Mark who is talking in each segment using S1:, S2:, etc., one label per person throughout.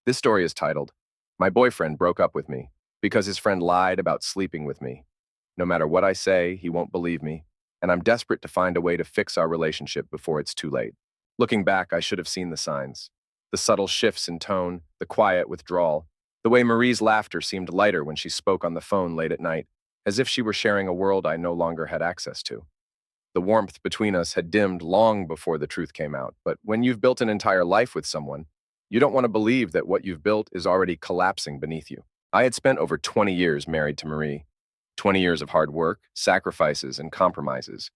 S1: This story is titled, My Boyfriend Broke Up With Me Because His Friend Lied About Sleeping With Me. No matter what I say, he won't believe me, and I'm desperate to find a way to fix our relationship before it's too late. Looking back, I should have seen the signs. The subtle shifts in tone, the quiet withdrawal, the way Marie's laughter seemed lighter when she spoke on the phone late at night, as if she were sharing a world I no longer had access to. The warmth between us had dimmed long before the truth came out, but when you've built an entire life with someone, you don't want to believe that what you've built is already collapsing beneath you. I had spent over 20 years married to Marie, 20 years of hard work, sacrifices, and compromises.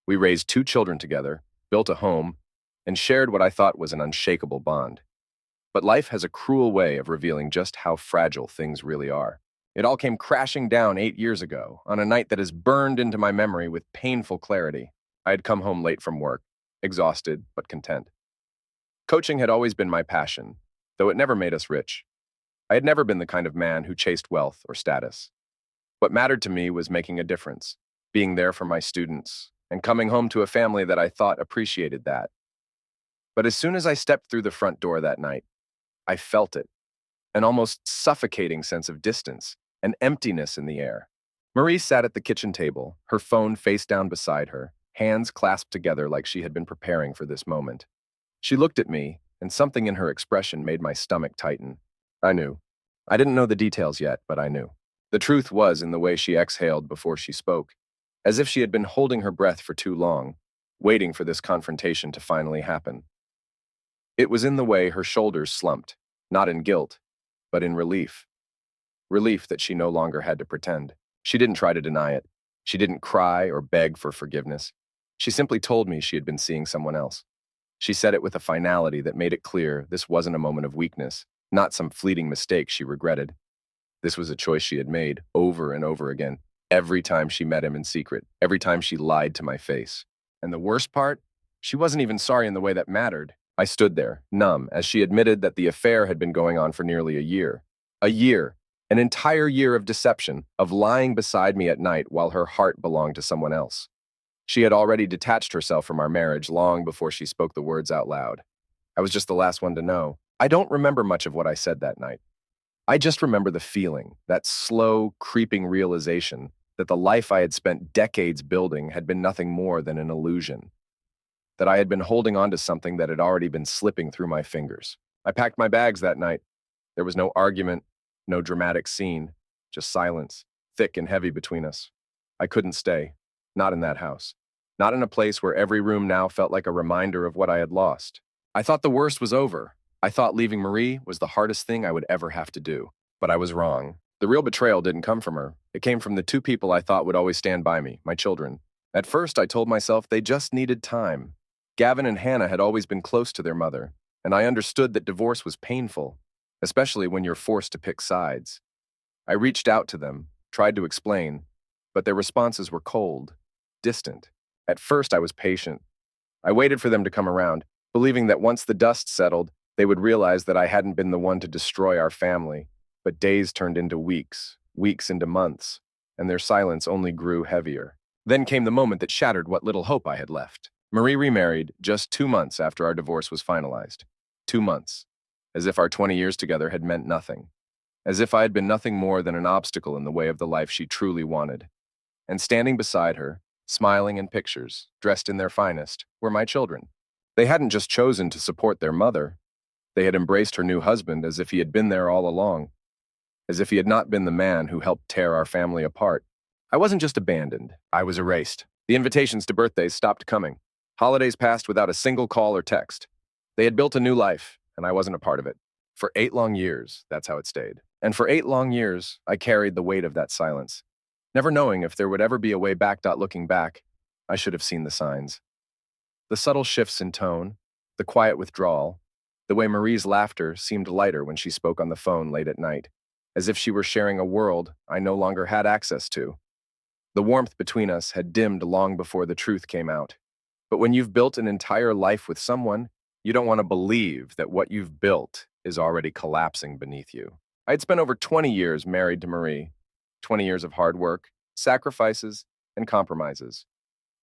S1: We raised two children together, built a home, and shared what I thought was an unshakable bond. But life has a cruel way of revealing just how fragile things really are. It all came crashing down 8 years ago, on a night that is burned into my memory with painful clarity. I had come home late from work, exhausted but content. Coaching had always been my passion, though it never made us rich. I had never been the kind of man who chased wealth or status. What mattered to me was making a difference, being there for my students, and coming home to a family that I thought appreciated that. But as soon as I stepped through the front door that night, I felt it, an almost suffocating sense of distance, an emptiness in the air. Marie sat at the kitchen table, her phone face down beside her, hands clasped together like she had been preparing for this moment. She looked at me, and something in her expression made my stomach tighten. I knew. I didn't know the details yet, but I knew. The truth was in the way she exhaled before she spoke, as if she had been holding her breath for too long, waiting for this confrontation to finally happen. It was in the way her shoulders slumped, not in guilt, but in relief. Relief that she no longer had to pretend. She didn't try to deny it. She didn't cry or beg for forgiveness. She simply told me she had been seeing someone else. She said it with a finality that made it clear this wasn't a moment of weakness, not some fleeting mistake she regretted. This was a choice she had made over and over again, every time she met him in secret, every time she lied to my face. And the worst part? She wasn't even sorry in the way that mattered. I stood there, numb, as she admitted that the affair had been going on for nearly a year. A year. An entire year of deception, of lying beside me at night while her heart belonged to someone else. She had already detached herself from our marriage long before she spoke the words out loud. I was just the last one to know. I don't remember much of what I said that night. I just remember the feeling, that slow, creeping realization that the life I had spent decades building had been nothing more than an illusion. That I had been holding on to something that had already been slipping through my fingers. I packed my bags that night. There was no argument, no dramatic scene, just silence, thick and heavy between us. I couldn't stay, not in that house, not in a place where every room now felt like a reminder of what I had lost. I thought the worst was over. I thought leaving Marie was the hardest thing I would ever have to do. But I was wrong. The real betrayal didn't come from her. It came from the two people I thought would always stand by me, my children. At first, I told myself they just needed time. Gavin and Hannah had always been close to their mother, and I understood that divorce was painful, especially when you're forced to pick sides. I reached out to them, tried to explain, but their responses were cold, distant. At first, I was patient. I waited for them to come around, believing that once the dust settled, they would realize that I hadn't been the one to destroy our family. But days turned into weeks, weeks into months, and their silence only grew heavier. Then came the moment that shattered what little hope I had left. Marie remarried just 2 months after our divorce was finalized. 2 months. As if our 20 years together had meant nothing. As if I had been nothing more than an obstacle in the way of the life she truly wanted. And standing beside her, smiling in pictures, dressed in their finest, were my children. They hadn't just chosen to support their mother. They had embraced her new husband as if he had been there all along. As if he had not been the man who helped tear our family apart. I wasn't just abandoned. I was erased. The invitations to birthdays stopped coming. Holidays passed without a single call or text. They had built a new life, and I wasn't a part of it. For 8 long years, that's how it stayed. And for 8 long years, I carried the weight of that silence. Never knowing if there would ever be a way back. Looking back, I should have seen the signs. The subtle shifts in tone, the quiet withdrawal, the way Marie's laughter seemed lighter when she spoke on the phone late at night, as if she were sharing a world I no longer had access to. The warmth between us had dimmed long before the truth came out. But when you've built an entire life with someone, you don't want to believe that what you've built is already collapsing beneath you. I'd spent over 20 years married to Marie, 20 years of hard work, sacrifices, and compromises.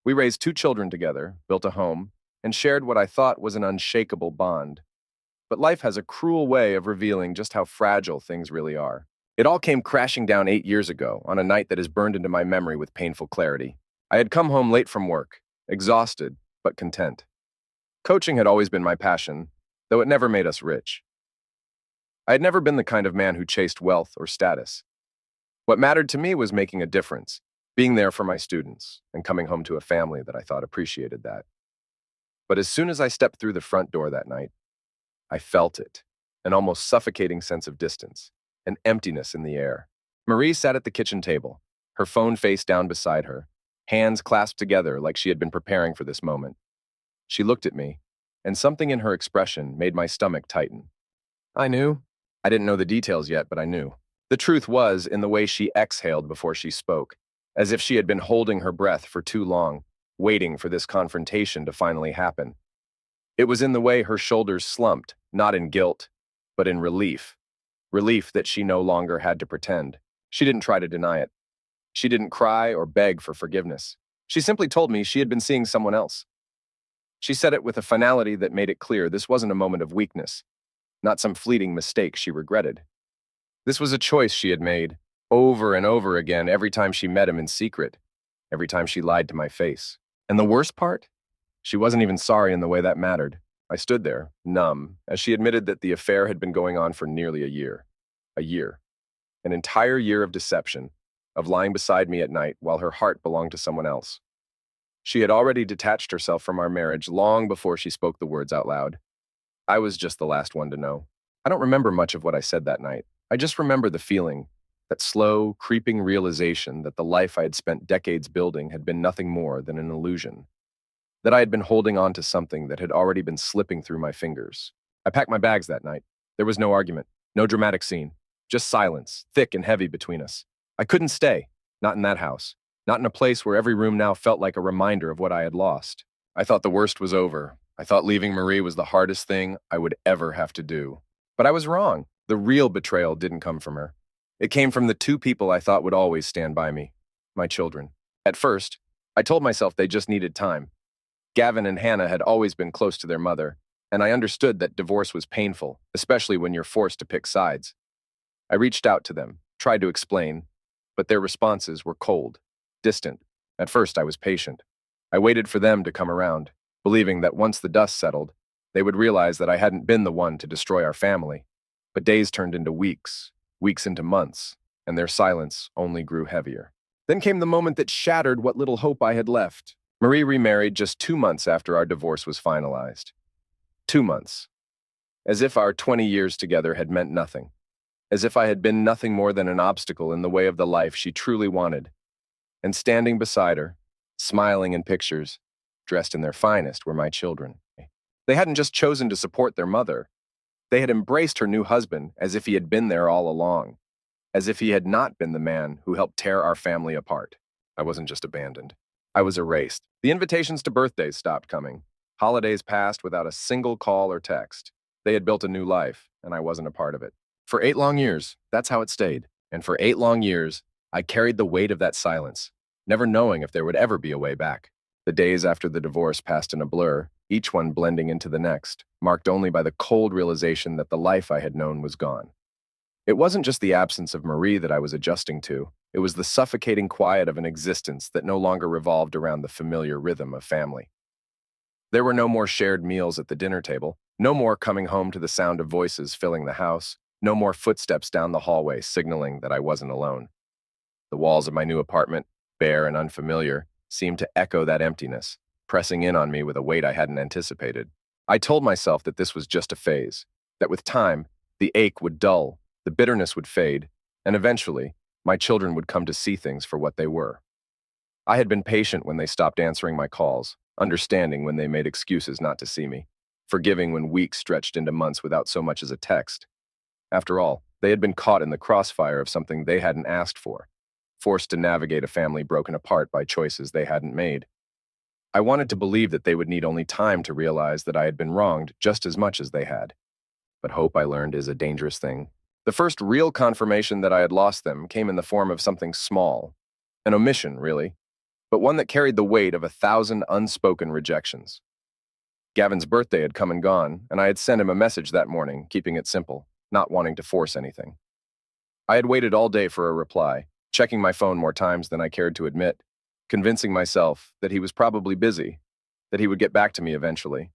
S1: We raised 2 children together, built a home, and shared what I thought was an unshakable bond. but life has a cruel way of revealing just how fragile things really are. It all came crashing down 8 years ago on a night that is burned into my memory with painful clarity. I had come home late from work, exhausted, but content. Coaching had always been my passion, though it never made us rich. I had never been the kind of man who chased wealth or status. What mattered to me was making a difference, being there for my students, and coming home to a family that I thought appreciated that. But as soon as I stepped through the front door that night, I felt it, an almost suffocating sense of distance, an emptiness in the air. Marie sat at the kitchen table, her phone face down beside her, hands clasped together like she had been preparing for this moment. She looked at me, and something in her expression made my stomach tighten. I knew. I didn't know the details yet, but I knew. The truth was in the way she exhaled before she spoke, as if she had been holding her breath for too long, waiting for this confrontation to finally happen. It was in the way her shoulders slumped, not in guilt, but in relief. Relief that she no longer had to pretend. She didn't try to deny it. She didn't cry or beg for forgiveness. She simply told me she had been seeing someone else. She said it with a finality that made it clear this wasn't a moment of weakness, not some fleeting mistake she regretted. This was a choice she had made, over and over again, every time she met him in secret, every time she lied to my face. And the worst part? She wasn't even sorry in the way that mattered. I stood there, numb, as she admitted that the affair had been going on for nearly a year. A year. An entire year of deception, of lying beside me at night while her heart belonged to someone else. She had already detached herself from our marriage long before she spoke the words out loud. I was just the last one to know. I don't remember much of what I said that night. I just remember the feeling, that slow, creeping realization that the life I had spent decades building had been nothing more than an illusion. That I had been holding on to something that had already been slipping through my fingers. I packed my bags that night. There was no argument, no dramatic scene, just silence, thick and heavy between us. I couldn't stay, not in that house, not in a place where every room now felt like a reminder of what I had lost. I thought the worst was over. I thought leaving Marie was the hardest thing I would ever have to do. But I was wrong. The real betrayal didn't come from her. It came from the two people I thought would always stand by me, my children. At first, I told myself they just needed time. Gavin and Hannah had always been close to their mother, and I understood that divorce was painful, especially when you're forced to pick sides. I reached out to them, tried to explain, but their responses were cold, distant. At first, I was patient. I waited for them to come around, believing that once the dust settled, they would realize that I hadn't been the one to destroy our family. But days turned into weeks, weeks into months, and their silence only grew heavier. Then came the moment that shattered what little hope I had left. Marie remarried just 2 months after our divorce was finalized. 2 months. As if our 20 years together had meant nothing. As if I had been nothing more than an obstacle in the way of the life she truly wanted. And standing beside her, smiling in pictures, dressed in their finest, were my children. They hadn't just chosen to support their mother. They had embraced her new husband as if he had been there all along, as if he had not been the man who helped tear our family apart. I wasn't just abandoned. I was erased. The invitations to birthdays stopped coming. Holidays passed without a single call or text. They had built a new life, and I wasn't a part of it. For 8 long years, that's how it stayed. And for 8 long years, I carried the weight of that silence, never knowing if there would ever be a way back. The days after the divorce passed in a blur, each one blending into the next, marked only by the cold realization that the life I had known was gone. It wasn't just the absence of Marie that I was adjusting to. It was the suffocating quiet of an existence that no longer revolved around the familiar rhythm of family. There were no more shared meals at the dinner table, no more coming home to the sound of voices filling the house, no more footsteps down the hallway signaling that I wasn't alone. The walls of my new apartment, bare and unfamiliar, seemed to echo that emptiness, pressing in on me with a weight I hadn't anticipated. I told myself that this was just a phase, that with time, the ache would dull, the bitterness would fade, and eventually, my children would come to see things for what they were. I had been patient when they stopped answering my calls, understanding when they made excuses not to see me, forgiving when weeks stretched into months without so much as a text. After all, they had been caught in the crossfire of something they hadn't asked for, forced to navigate a family broken apart by choices they hadn't made. I wanted to believe that they would need only time to realize that I had been wronged just as much as they had. But hope, I learned, is a dangerous thing. The first real confirmation that I had lost them came in the form of something small, an omission, really, but one that carried the weight of 1,000 unspoken rejections. Gavin's birthday had come and gone, and I had sent him a message that morning, keeping it simple, not wanting to force anything. I had waited all day for a reply, checking my phone more times than I cared to admit, convincing myself that he was probably busy, that he would get back to me eventually.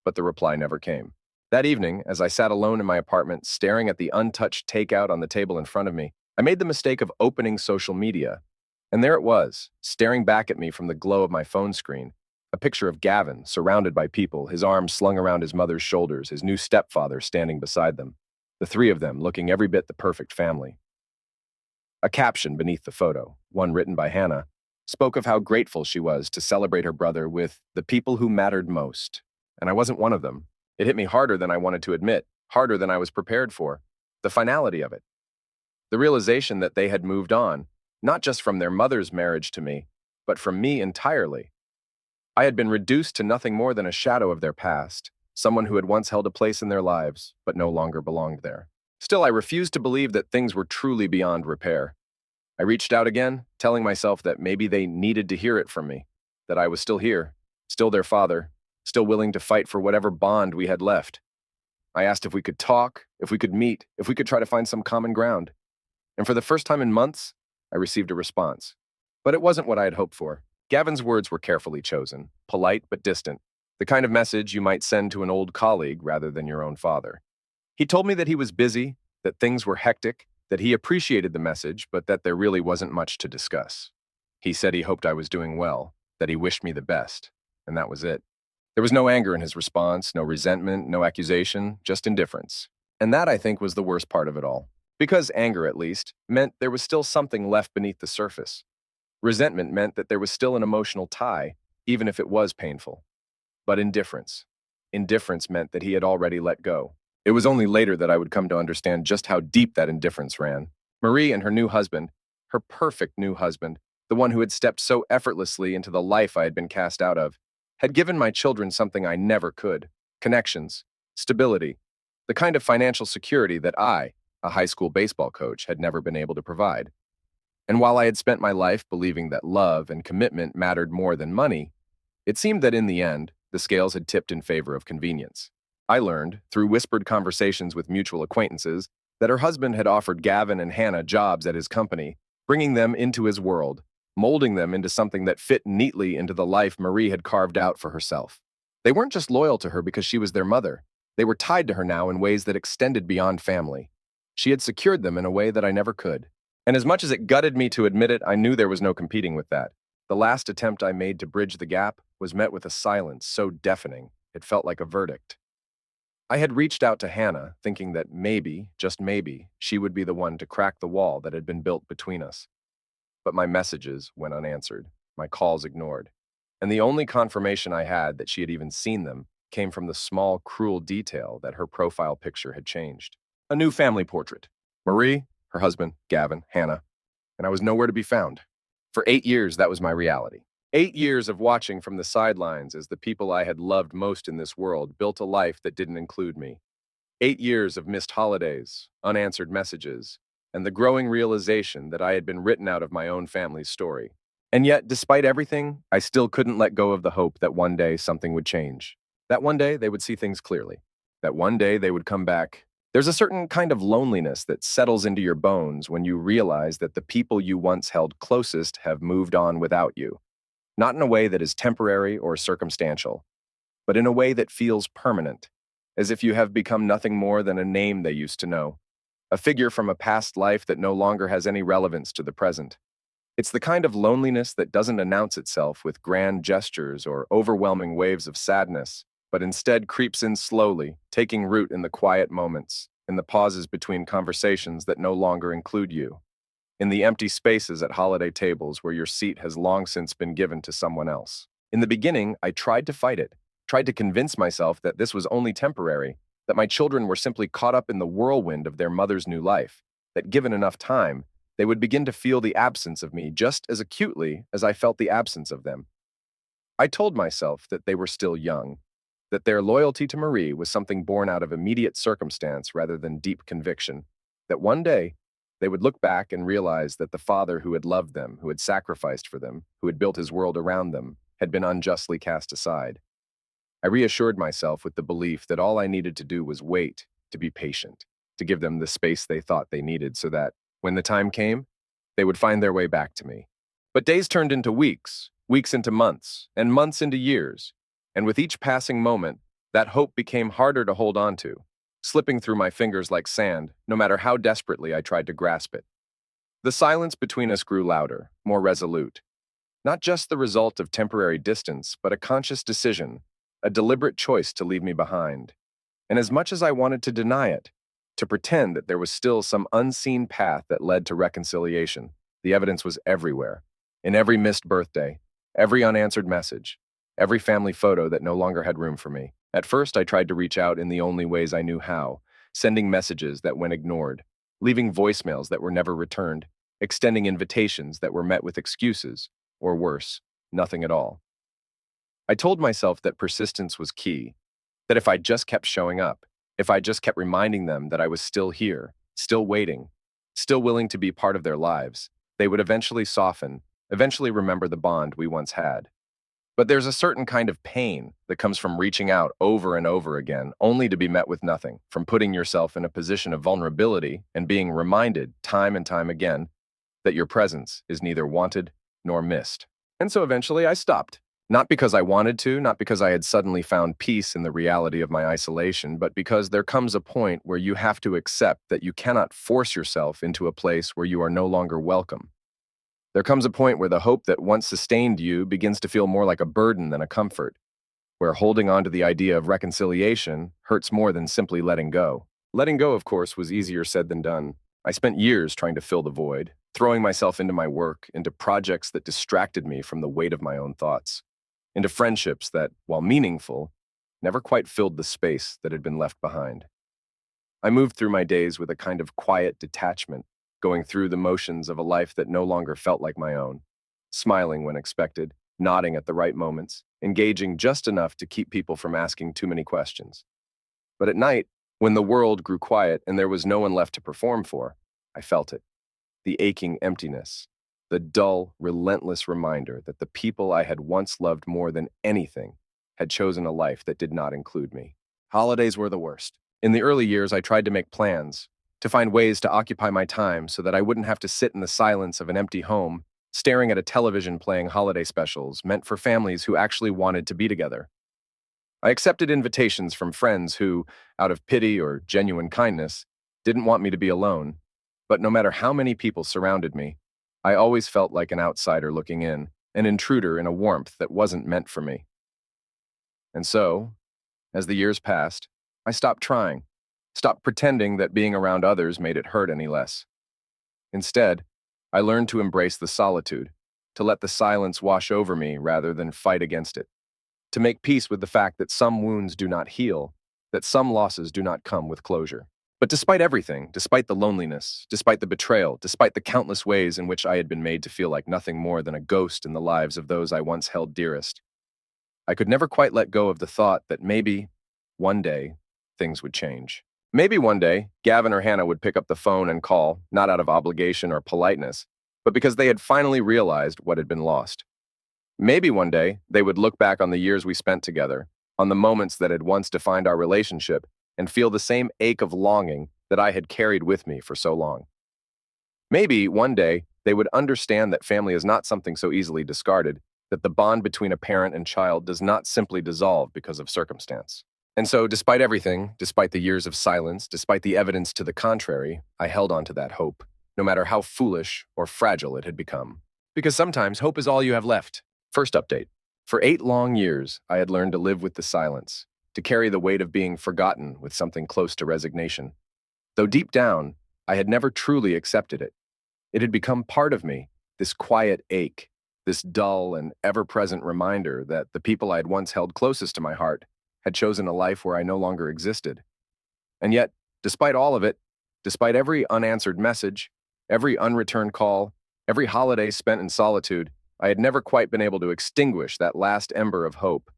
S1: But the reply never came. That evening, as I sat alone in my apartment, staring at the untouched takeout on the table in front of me, I made the mistake of opening social media. And there it was, staring back at me from the glow of my phone screen, a picture of Gavin, surrounded by people, his arms slung around his mother's shoulders, his new stepfather standing beside them, the three of them looking every bit the perfect family. A caption beneath the photo, one written by Hannah, spoke of how grateful she was to celebrate her brother with the people who mattered most. And I wasn't one of them. It hit me harder than I wanted to admit, harder than I was prepared for. The finality of it. The realization that they had moved on, not just from their mother's marriage to me, but from me entirely. I had been reduced to nothing more than a shadow of their past, someone who had once held a place in their lives, but no longer belonged there. Still, I refused to believe that things were truly beyond repair. I reached out again, telling myself that maybe they needed to hear it from me, that I was still here, still their father, still willing to fight for whatever bond we had left. I asked if we could talk, if we could meet, if we could try to find some common ground. And for the first time in months, I received a response. But it wasn't what I had hoped for. Gavin's words were carefully chosen, polite but distant, the kind of message you might send to an old colleague rather than your own father. He told me that he was busy, that things were hectic, that he appreciated the message, but that there really wasn't much to discuss. He said he hoped I was doing well, that he wished me the best, and that was it. There was no anger in his response, no resentment, no accusation, just indifference. And that, I think, was the worst part of it all. Because anger, at least, meant there was still something left beneath the surface. Resentment meant that there was still an emotional tie, even if it was painful. But indifference. Indifference meant that he had already let go. It was only later that I would come to understand just how deep that indifference ran. Marie and her new husband, her perfect new husband, the one who had stepped so effortlessly into the life I had been cast out of, had given my children something I never could: connections, stability, the kind of financial security that I, a high school baseball coach, had never been able to provide. And while I had spent my life believing that love and commitment mattered more than money, it seemed that in the end, the scales had tipped in favor of convenience. I learned, through whispered conversations with mutual acquaintances, that her husband had offered Gavin and Hannah jobs at his company, bringing them into his world, molding them into something that fit neatly into the life Marie had carved out for herself. They weren't just loyal to her because she was their mother. They were tied to her now in ways that extended beyond family. She had secured them in a way that I never could. And as much as it gutted me to admit it, I knew there was no competing with that. The last attempt I made to bridge the gap was met with a silence so deafening, it felt like a verdict. I had reached out to Hannah, thinking that maybe, just maybe, she would be the one to crack the wall that had been built between us. But my messages went unanswered, my calls ignored. And the only confirmation I had that she had even seen them came from the small, cruel detail that her profile picture had changed. A new family portrait. Marie, her husband, Gavin, Hannah, and I was nowhere to be found. For 8 years, that was my reality. 8 years of watching from the sidelines as the people I had loved most in this world built a life that didn't include me. 8 years of missed holidays, unanswered messages, and the growing realization that I had been written out of my own family's story. And yet, despite everything, I still couldn't let go of the hope that one day something would change. That one day they would see things clearly. That one day they would come back. There's a certain kind of loneliness that settles into your bones when you realize that the people you once held closest have moved on without you. Not in a way that is temporary or circumstantial, but in a way that feels permanent, as if you have become nothing more than a name they used to know, a figure from a past life that no longer has any relevance to the present. It's the kind of loneliness that doesn't announce itself with grand gestures or overwhelming waves of sadness, but instead creeps in slowly, taking root in the quiet moments, in the pauses between conversations that no longer include you, in the empty spaces at holiday tables where your seat has long since been given to someone else. In the beginning, I tried to fight it, tried to convince myself that this was only temporary, that my children were simply caught up in the whirlwind of their mother's new life, that given enough time, they would begin to feel the absence of me just as acutely as I felt the absence of them. I told myself that they were still young, that their loyalty to Marie was something born out of immediate circumstance rather than deep conviction, that one day they would look back and realize that the father who had loved them, who had sacrificed for them, who had built his world around them, had been unjustly cast aside. I reassured myself with the belief that all I needed to do was wait, to be patient, to give them the space they thought they needed so that, when the time came, they would find their way back to me. But days turned into weeks, weeks into months, and months into years, and with each passing moment, that hope became harder to hold on to, slipping through my fingers like sand, no matter how desperately I tried to grasp it. The silence between us grew louder, more resolute, not just the result of temporary distance, but a conscious decision, a deliberate choice to leave me behind. And as much as I wanted to deny it, to pretend that there was still some unseen path that led to reconciliation, the evidence was everywhere. In every missed birthday, every unanswered message, every family photo that no longer had room for me. At first, I tried to reach out in the only ways I knew how, sending messages that went ignored, leaving voicemails that were never returned, extending invitations that were met with excuses, or worse, nothing at all. I told myself that persistence was key, that if I just kept showing up, if I just kept reminding them that I was still here, still waiting, still willing to be part of their lives, they would eventually soften, eventually remember the bond we once had. But there's a certain kind of pain that comes from reaching out over and over again, only to be met with nothing, from putting yourself in a position of vulnerability and being reminded time and time again that your presence is neither wanted nor missed. And so eventually I stopped. Not because I wanted to, not because I had suddenly found peace in the reality of my isolation, but because there comes a point where you have to accept that you cannot force yourself into a place where you are no longer welcome. There comes a point where the hope that once sustained you begins to feel more like a burden than a comfort, where holding on to the idea of reconciliation hurts more than simply letting go. Letting go, of course, was easier said than done. I spent years trying to fill the void, throwing myself into my work, into projects that distracted me from the weight of my own thoughts, into friendships that, while meaningful, never quite filled the space that had been left behind. I moved through my days with a kind of quiet detachment, going through the motions of a life that no longer felt like my own, smiling when expected, nodding at the right moments, engaging just enough to keep people from asking too many questions. But at night, when the world grew quiet and there was no one left to perform for, I felt it. The aching emptiness, the dull, relentless reminder that the people I had once loved more than anything had chosen a life that did not include me. Holidays were the worst. In the early years, I tried to make plans, to find ways to occupy my time so that I wouldn't have to sit in the silence of an empty home, staring at a television playing holiday specials meant for families who actually wanted to be together. I accepted invitations from friends who, out of pity or genuine kindness, didn't want me to be alone. But no matter how many people surrounded me, I always felt like an outsider looking in, an intruder in a warmth that wasn't meant for me. And so, as the years passed, I stopped trying, stopped pretending that being around others made it hurt any less. Instead, I learned to embrace the solitude, to let the silence wash over me rather than fight against it, to make peace with the fact that some wounds do not heal, that some losses do not come with closure. But despite everything, despite the loneliness, despite the betrayal, despite the countless ways in which I had been made to feel like nothing more than a ghost in the lives of those I once held dearest, I could never quite let go of the thought that maybe, one day, things would change. Maybe one day, Gavin or Hannah would pick up the phone and call, not out of obligation or politeness, but because they had finally realized what had been lost. Maybe one day, they would look back on the years we spent together, on the moments that had once defined our relationship, and feel the same ache of longing that I had carried with me for so long. Maybe one day they would understand that family is not something so easily discarded, that the bond between a parent and child does not simply dissolve because of circumstance. And so, despite everything, despite the years of silence, despite the evidence to the contrary, I held on to that hope, no matter how foolish or fragile it had become. Because sometimes hope is all you have left. First update. For 8 long years, I had learned to live with the silence, to carry the weight of being forgotten with something close to resignation. Though deep down, I had never truly accepted it. It had become part of me, this quiet ache, this dull and ever-present reminder that the people I had once held closest to my heart had chosen a life where I no longer existed. And yet, despite all of it, despite every unanswered message, every unreturned call, every holiday spent in solitude, I had never quite been able to extinguish that last ember of hope,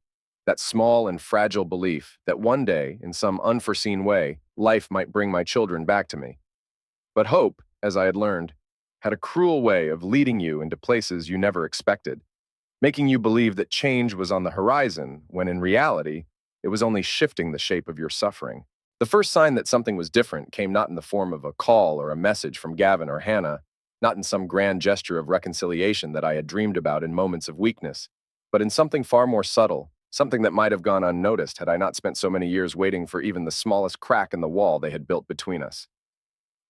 S1: that small and fragile belief that one day, in some unforeseen way, life might bring my children back to me. But hope, as I had learned, had a cruel way of leading you into places you never expected, making you believe that change was on the horizon when in reality, It was only shifting the shape of your suffering. The first sign that something was different came not in the form of a call or a message from Gavin or Hannah, not in some grand gesture of reconciliation that I had dreamed about in moments of weakness, but in something far more subtle, something that might have gone unnoticed had I not spent so many years waiting for even the smallest crack in the wall they had built between us.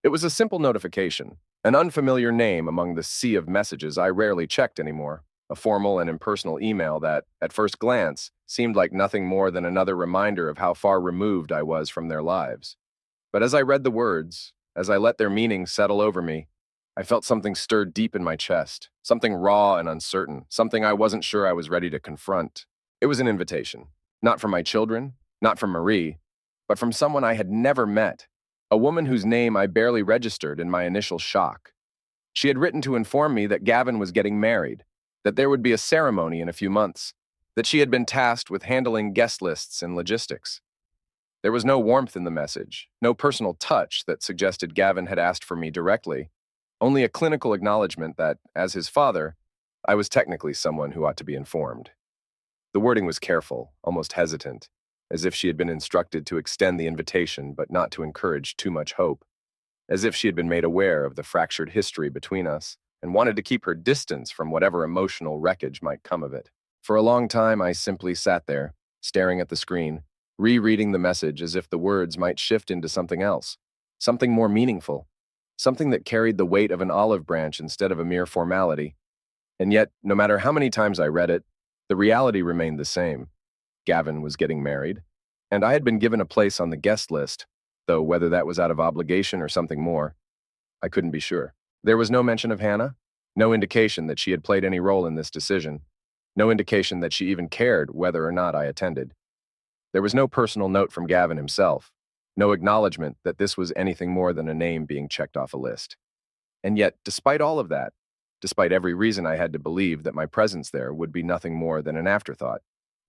S1: It was a simple notification, an unfamiliar name among the sea of messages I rarely checked anymore, a formal and impersonal email that, at first glance, seemed like nothing more than another reminder of how far removed I was from their lives. But as I read the words, as I let their meaning settle over me, I felt something stirred deep in my chest, something raw and uncertain, something I wasn't sure I was ready to confront. It was an invitation, not from my children, not from Marie, but from someone I had never met, a woman whose name I barely registered in my initial shock. She had written to inform me that Gavin was getting married, that there would be a ceremony in a few months, that she had been tasked with handling guest lists and logistics. There was no warmth in the message, no personal touch that suggested Gavin had asked for me directly, only a clinical acknowledgement that, as his father, I was technically someone who ought to be informed. The wording was careful, almost hesitant, as if she had been instructed to extend the invitation but not to encourage too much hope, as if she had been made aware of the fractured history between us and wanted to keep her distance from whatever emotional wreckage might come of it. For a long time, I simply sat there, staring at the screen, rereading the message as if the words might shift into something else, something more meaningful, something that carried the weight of an olive branch instead of a mere formality. And yet, no matter how many times I read it, the reality remained the same. Gavin was getting married, and I had been given a place on the guest list, though whether that was out of obligation or something more, I couldn't be sure. There was no mention of Hannah, no indication that she had played any role in this decision, no indication that she even cared whether or not I attended. There was no personal note from Gavin himself, no acknowledgement that this was anything more than a name being checked off a list. And yet, despite all of that, despite every reason I had to believe that my presence there would be nothing more than an afterthought,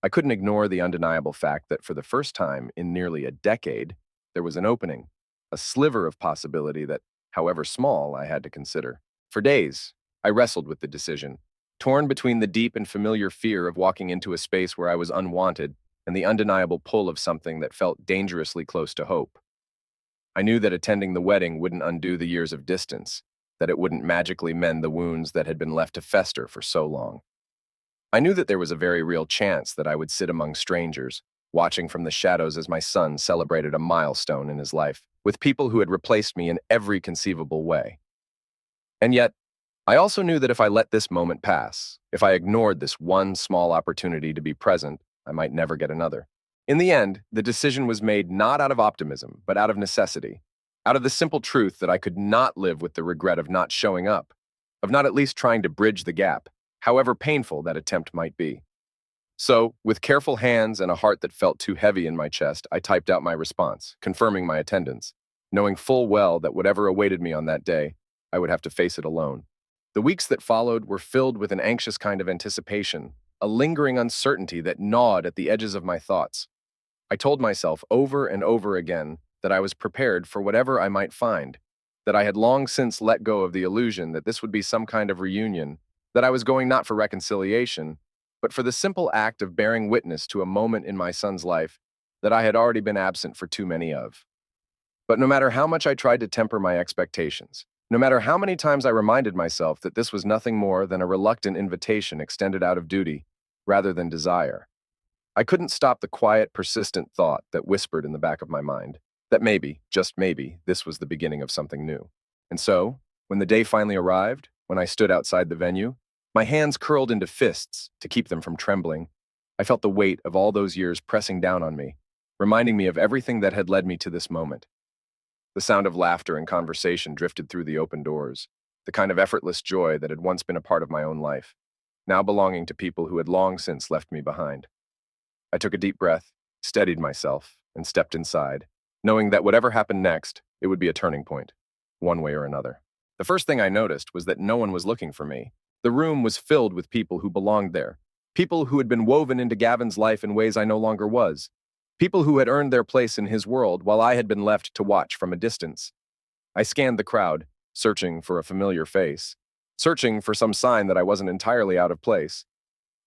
S1: I couldn't ignore the undeniable fact that for the first time in nearly a decade, there was an opening, a sliver of possibility that, however small, I had to consider. For days, I wrestled with the decision, torn between the deep and familiar fear of walking into a space where I was unwanted and the undeniable pull of something that felt dangerously close to hope. I knew that attending the wedding wouldn't undo the years of distance, that it wouldn't magically mend the wounds that had been left to fester for so long. I knew that there was a very real chance that I would sit among strangers, watching from the shadows as my son celebrated a milestone in his life, with people who had replaced me in every conceivable way. And yet, I also knew that if I let this moment pass, if I ignored this one small opportunity to be present, I might never get another. In the end, the decision was made not out of optimism, but out of necessity, out of the simple truth that I could not live with the regret of not showing up, of not at least trying to bridge the gap, however painful that attempt might be. So, with careful hands and a heart that felt too heavy in my chest, I typed out my response, confirming my attendance, knowing full well that whatever awaited me on that day, I would have to face it alone. The weeks that followed were filled with an anxious kind of anticipation, a lingering uncertainty that gnawed at the edges of my thoughts. I told myself over and over again that I was prepared for whatever I might find, that I had long since let go of the illusion that this would be some kind of reunion, that I was going not for reconciliation, but for the simple act of bearing witness to a moment in my son's life that I had already been absent for too many of. But no matter how much I tried to temper my expectations, no matter how many times I reminded myself that this was nothing more than a reluctant invitation extended out of duty, rather than desire, I couldn't stop the quiet, persistent thought that whispered in the back of my mind that maybe, just maybe, this was the beginning of something new. And so, when the day finally arrived, when I stood outside the venue, my hands curled into fists to keep them from trembling, I felt the weight of all those years pressing down on me, reminding me of everything that had led me to this moment. The sound of laughter and conversation drifted through the open doors, the kind of effortless joy that had once been a part of my own life, now belonging to people who had long since left me behind. I took a deep breath, steadied myself, and stepped inside, knowing that whatever happened next, it would be a turning point, one way or another. The first thing I noticed was that no one was looking for me. The room was filled with people who belonged there, people who had been woven into Gavin's life in ways I no longer was, people who had earned their place in his world while I had been left to watch from a distance. I scanned the crowd, searching for a familiar face, searching for some sign that I wasn't entirely out of place.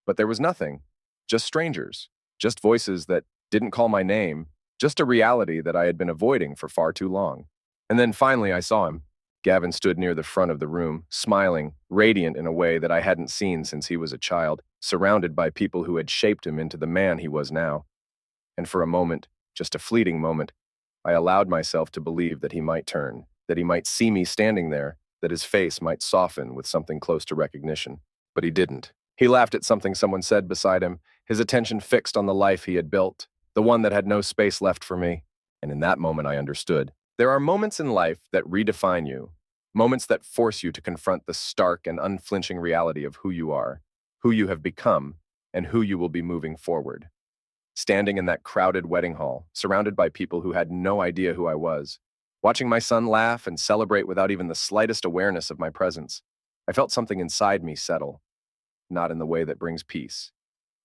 S1: But there was nothing, just strangers, just voices that didn't call my name, just a reality that I had been avoiding for far too long. And then finally I saw him. Gavin stood near the front of the room, smiling, radiant in a way that I hadn't seen since he was a child, surrounded by people who had shaped him into the man he was now. And for a moment, just a fleeting moment, I allowed myself to believe that he might turn, that he might see me standing there, that his face might soften with something close to recognition. But he didn't. He laughed at something someone said beside him, his attention fixed on the life he had built, the one that had no space left for me. And in that moment, I understood. There are moments in life that redefine you, moments that force you to confront the stark and unflinching reality of who you are, who you have become, and who you will be moving forward. Standing in that crowded wedding hall, surrounded by people who had no idea who I was, watching my son laugh and celebrate without even the slightest awareness of my presence, I felt something inside me settle, not in the way that brings peace,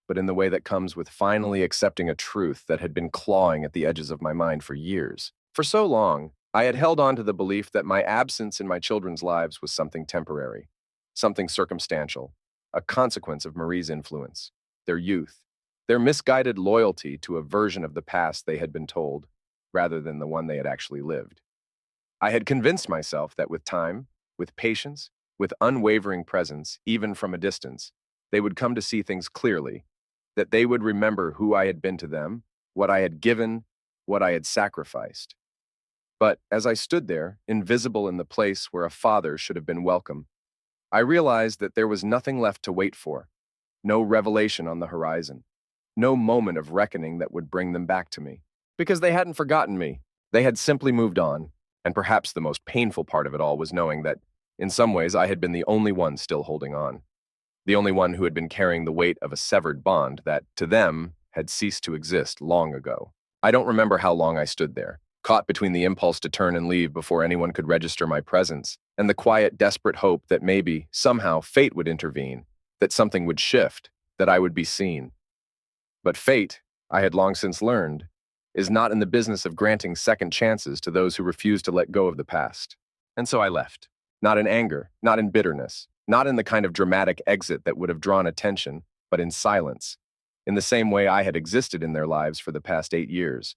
S1: but in the way that comes with finally accepting a truth that had been clawing at the edges of my mind for years. For so long, I had held on to the belief that my absence in my children's lives was something temporary, something circumstantial, a consequence of Marie's influence, their youth, their misguided loyalty to a version of the past they had been told, rather than the one they had actually lived. I had convinced myself that with time, with patience, with unwavering presence, even from a distance, they would come to see things clearly, that they would remember who I had been to them, what I had given, what I had sacrificed. But as I stood there, invisible in the place where a father should have been welcome, I realized that there was nothing left to wait for, no revelation on the horizon, no moment of reckoning that would bring them back to me. Because they hadn't forgotten me. They had simply moved on, and perhaps the most painful part of it all was knowing that, in some ways, I had been the only one still holding on. The only one who had been carrying the weight of a severed bond that, to them, had ceased to exist long ago. I don't remember how long I stood there, caught between the impulse to turn and leave before anyone could register my presence, and the quiet, desperate hope that maybe, somehow, fate would intervene, that something would shift, that I would be seen. But fate, I had long since learned, is not in the business of granting second chances to those who refuse to let go of the past. And so I left, not in anger, not in bitterness, not in the kind of dramatic exit that would have drawn attention, but in silence, in the same way I had existed in their lives for the past 8 years,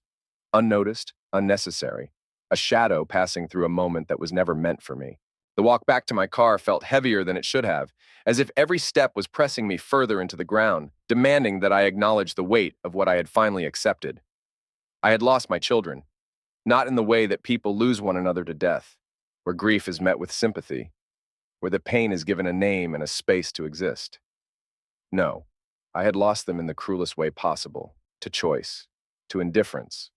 S1: unnoticed, unnecessary, a shadow passing through a moment that was never meant for me. The walk back to my car felt heavier than it should have, as if every step was pressing me further into the ground, demanding that I acknowledge the weight of what I had finally accepted. I had lost my children, not in the way that people lose one another to death, where grief is met with sympathy, where the pain is given a name and a space to exist. No, I had lost them in the cruelest way possible, to choice, to indifference,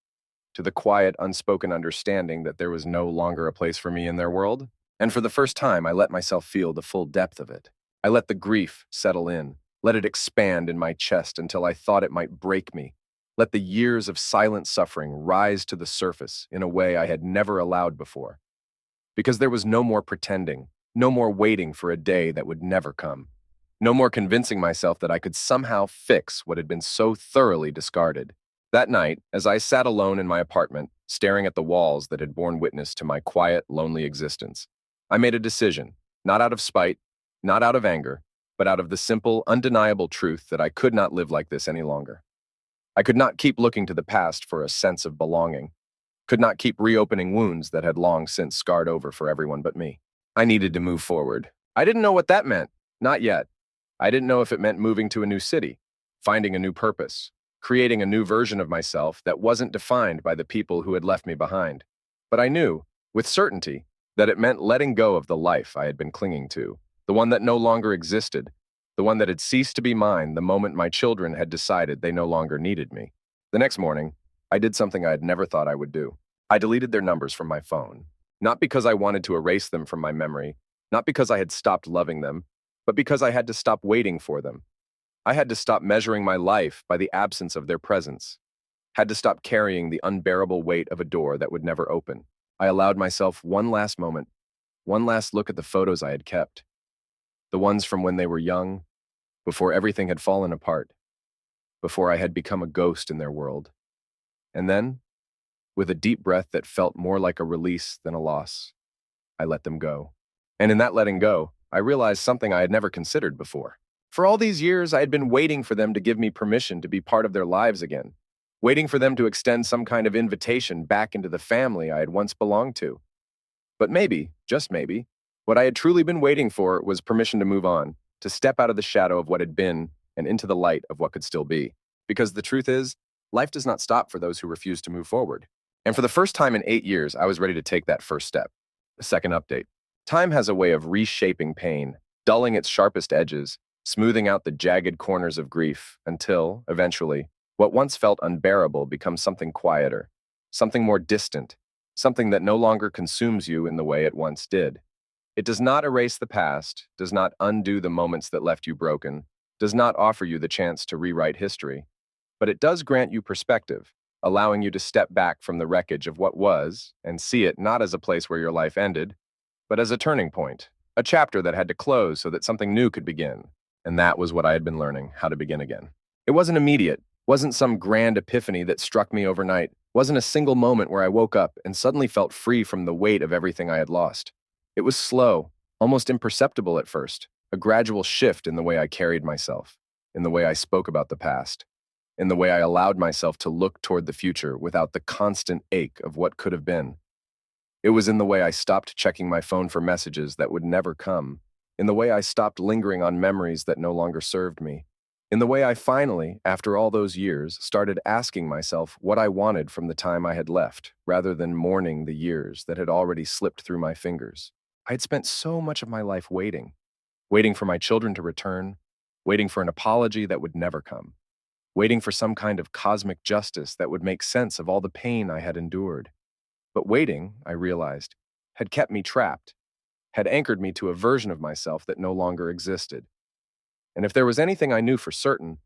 S1: to the quiet, unspoken understanding that there was no longer a place for me in their world. And for the first time, I let myself feel the full depth of it. I let the grief settle in, let it expand in my chest until I thought it might break me. Let the years of silent suffering rise to the surface in a way I had never allowed before. Because there was no more pretending, no more waiting for a day that would never come. No more convincing myself that I could somehow fix what had been so thoroughly discarded. That night, as I sat alone in my apartment, staring at the walls that had borne witness to my quiet, lonely existence, I made a decision, not out of spite, not out of anger, but out of the simple, undeniable truth that I could not live like this any longer. I could not keep looking to the past for a sense of belonging, could not keep reopening wounds that had long since scarred over for everyone but me. I needed to move forward. I didn't know what that meant, not yet. I didn't know if it meant moving to a new city, finding a new purpose, creating a new version of myself that wasn't defined by the people who had left me behind. But I knew, with certainty, that it meant letting go of the life I had been clinging to, the one that no longer existed, the one that had ceased to be mine the moment my children had decided they no longer needed me. The next morning, I did something I had never thought I would do. I deleted their numbers from my phone, not because I wanted to erase them from my memory, not because I had stopped loving them, but because I had to stop waiting for them. I had to stop measuring my life by the absence of their presence, had to stop carrying the unbearable weight of a door that would never open. I allowed myself one last moment, one last look at the photos I had kept, the ones from when they were young, before everything had fallen apart, before I had become a ghost in their world. And then, with a deep breath that felt more like a release than a loss, I let them go. And in that letting go, I realized something I had never considered before. For all these years, I had been waiting for them to give me permission to be part of their lives again, waiting for them to extend some kind of invitation back into the family I had once belonged to. But maybe, just maybe, what I had truly been waiting for was permission to move on, to step out of the shadow of what had been and into the light of what could still be. Because the truth is, life does not stop for those who refuse to move forward. And for the first time in 8 years, I was ready to take that first step. A second update. Time has a way of reshaping pain, dulling its sharpest edges, smoothing out the jagged corners of grief until, eventually, what once felt unbearable becomes something quieter, something more distant, something that no longer consumes you in the way it once did. It does not erase the past, does not undo the moments that left you broken, does not offer you the chance to rewrite history, but it does grant you perspective, allowing you to step back from the wreckage of what was and see it not as a place where your life ended, but as a turning point, a chapter that had to close so that something new could begin. And that was what I had been learning, how to begin again. It wasn't immediate, wasn't some grand epiphany that struck me overnight, wasn't a single moment where I woke up and suddenly felt free from the weight of everything I had lost. It was slow, almost imperceptible at first, a gradual shift in the way I carried myself, in the way I spoke about the past, in the way I allowed myself to look toward the future without the constant ache of what could have been. It was in the way I stopped checking my phone for messages that would never come, in the way I stopped lingering on memories that no longer served me, in the way I finally, after all those years, started asking myself what I wanted from the time I had left, rather than mourning the years that had already slipped through my fingers. I had spent so much of my life waiting, waiting for my children to return, waiting for an apology that would never come, waiting for some kind of cosmic justice that would make sense of all the pain I had endured. But waiting, I realized, had kept me trapped, had anchored me to a version of myself that no longer existed. And if there was anything I knew for certain,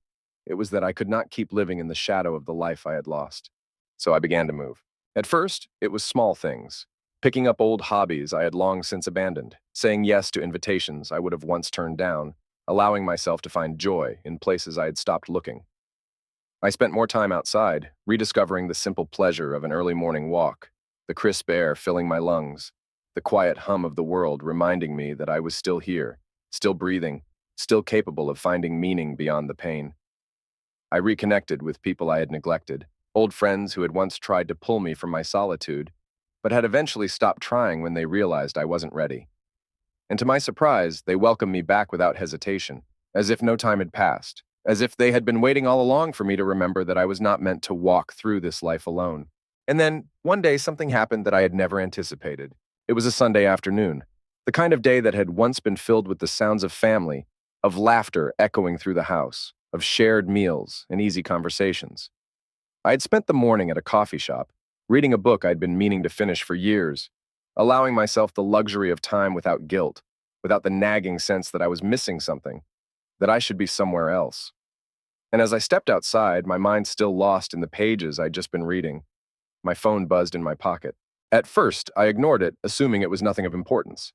S1: it was that I could not keep living in the shadow of the life I had lost. So I began to move. At first, it was small things, picking up old hobbies I had long since abandoned, saying yes to invitations I would have once turned down, allowing myself to find joy in places I had stopped looking. I spent more time outside, rediscovering the simple pleasure of an early morning walk, the crisp air filling my lungs, the quiet hum of the world reminding me that I was still here, still breathing, still capable of finding meaning beyond the pain. I reconnected with people I had neglected, old friends who had once tried to pull me from my solitude, but had eventually stopped trying when they realized I wasn't ready. And to my surprise, they welcomed me back without hesitation, as if no time had passed, as if they had been waiting all along for me to remember that I was not meant to walk through this life alone. And then, one day, something happened that I had never anticipated. It was a Sunday afternoon, the kind of day that had once been filled with the sounds of family, of laughter echoing through the house, of shared meals and easy conversations. I had spent the morning at a coffee shop, reading a book I'd been meaning to finish for years, allowing myself the luxury of time without guilt, without the nagging sense that I was missing something, that I should be somewhere else. And as I stepped outside, my mind still lost in the pages I'd just been reading, my phone buzzed in my pocket. At first, I ignored it, assuming it was nothing of importance.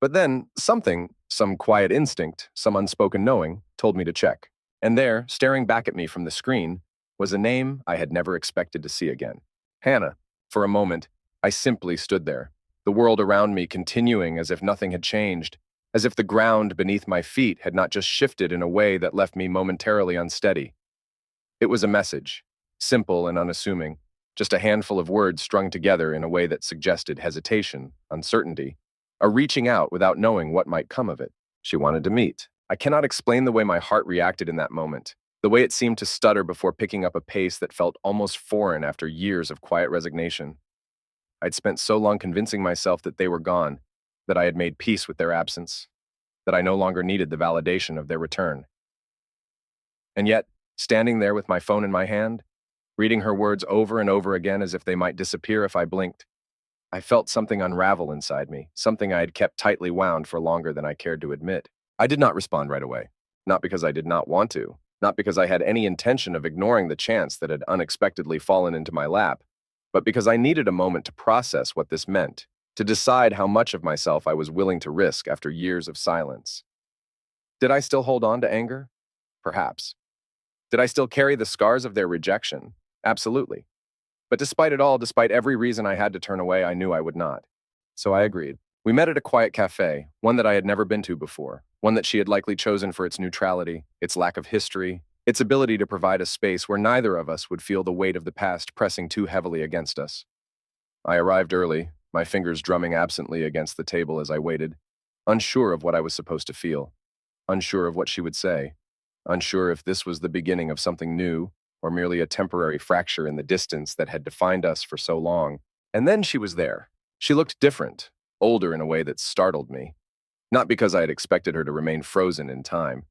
S1: But then, some quiet instinct, some unspoken knowing, told me to check. And there, staring back at me from the screen, was a name I had never expected to see again. Hannah. For a moment, I simply stood there, the world around me continuing as if nothing had changed, as if the ground beneath my feet had not just shifted in a way that left me momentarily unsteady. It was a message, simple and unassuming, just a handful of words strung together in a way that suggested hesitation, uncertainty, a reaching out without knowing what might come of it. She wanted to meet. I cannot explain the way my heart reacted in that moment, the way it seemed to stutter before picking up a pace that felt almost foreign after years of quiet resignation. I'd spent so long convincing myself that they were gone, that I had made peace with their absence, that I no longer needed the validation of their return. And yet, standing there with my phone in my hand, reading her words over and over again as if they might disappear if I blinked, I felt something unravel inside me, something I had kept tightly wound for longer than I cared to admit. I did not respond right away, not because I did not want to, not because I had any intention of ignoring the chance that had unexpectedly fallen into my lap, but because I needed a moment to process what this meant, to decide how much of myself I was willing to risk after years of silence. Did I still hold on to anger? Perhaps. Did I still carry the scars of their rejection? Absolutely. But despite it all, despite every reason I had to turn away, I knew I would not. So I agreed. We met at a quiet cafe, one that I had never been to before, one that she had likely chosen for its neutrality, its lack of history, its ability to provide a space where neither of us would feel the weight of the past pressing too heavily against us. I arrived early, my fingers drumming absently against the table as I waited, unsure of what I was supposed to feel, unsure of what she would say, unsure if this was the beginning of something new or merely a temporary fracture in the distance that had defined us for so long. And then she was there. She looked different, older in a way that startled me, not because I had expected her to remain frozen in time,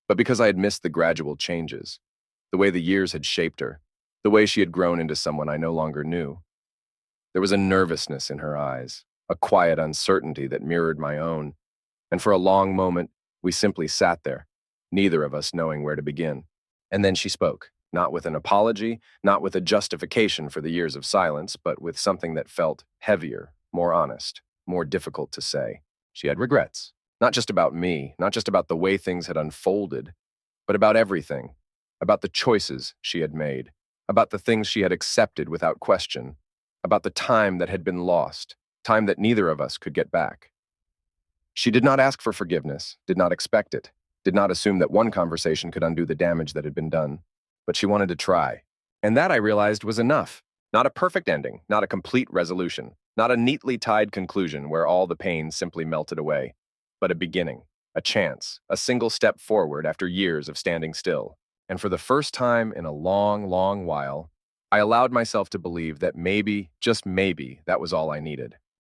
S1: but because I had missed the gradual changes, the way the years had shaped her, the way she had grown into someone I no longer knew. There was a nervousness in her eyes, a quiet uncertainty that mirrored my own, and for a long moment, we simply sat there, neither of us knowing where to begin. And then she spoke, not with an apology, not with a justification for the years of silence, but with something that felt heavier, more honest, more difficult to say. She had regrets, not just about me, not just about the way things had unfolded, but about everything, about the choices she had made, about the things she had accepted without question, about the time that had been lost, time that neither of us could get back. She did not ask for forgiveness, did not expect it, did not assume that one conversation could undo the damage that had been done, but she wanted to try. And that, I realized, was enough. Not a perfect ending, not a complete resolution, not a neatly tied conclusion where all the pain simply melted away, but a beginning, a chance, a single step forward after years of standing still. And for the first time in a long, long while, I allowed myself to believe that maybe, just maybe, that was all I needed.